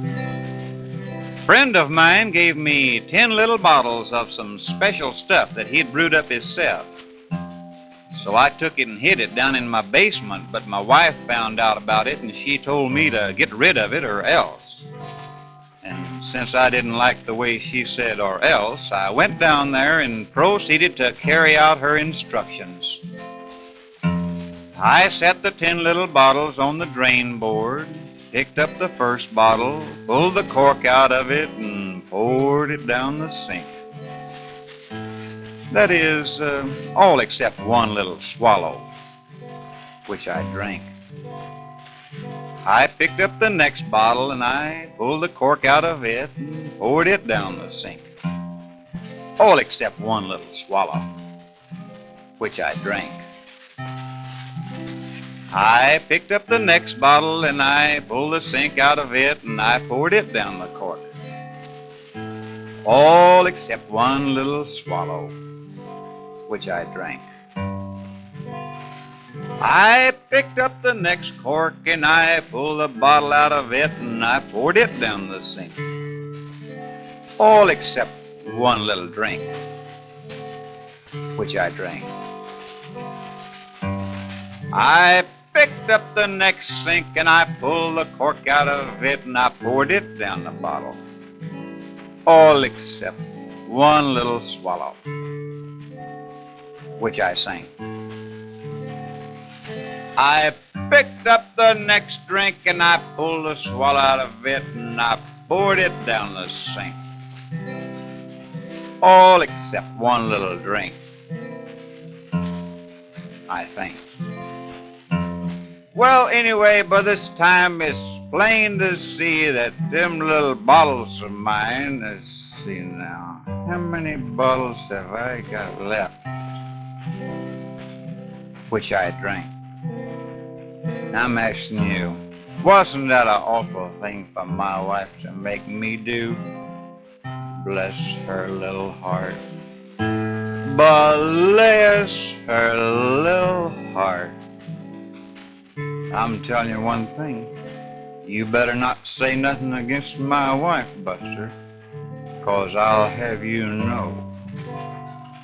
A friend of mine gave me 10 little bottles of some special stuff that he'd brewed up himself. So I took it and hid it down in my basement, but my wife found out about it and she told me to get rid of it or else. And since I didn't like the way she said or else, I went down there and proceeded to carry out her instructions. I set the 10 little bottles on the drain board, picked up the first bottle, pulled the cork out of it, and poured it down the sink. That is, all except one little swallow, which I drank. I picked up the next bottle and I pulled the cork out of it and poured it down the sink. All except one little swallow, which I drank. I picked up the next bottle and I pulled the sink out of it and I poured it down the cork. All except one little swallow, which I drank. I picked up the next cork and I pulled the bottle out of it and I poured it down the sink. All except one little drink, which I drank. I picked up the next sink and I pulled the cork out of it and I poured it down the bottle. All except one little swallow, which I sank. I picked up the next drink and I pulled the swallow out of it and I poured it down the sink. All except one little drink, I think. Well, anyway, by this time it's plain to see that them little bottles of mine, let's see now, how many bottles have I got left? Which I drank. I'm asking you, wasn't that an awful thing for my wife to make me do? Bless her little heart. Bless her little heart. I'm telling you one thing. You better not say nothing against my wife, Buster, 'cause I'll have you know.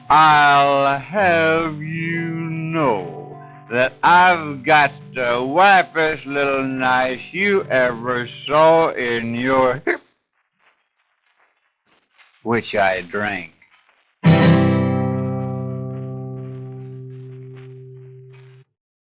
I'll have you know that I've got the wifest little nice you ever saw in your hip, which I drank.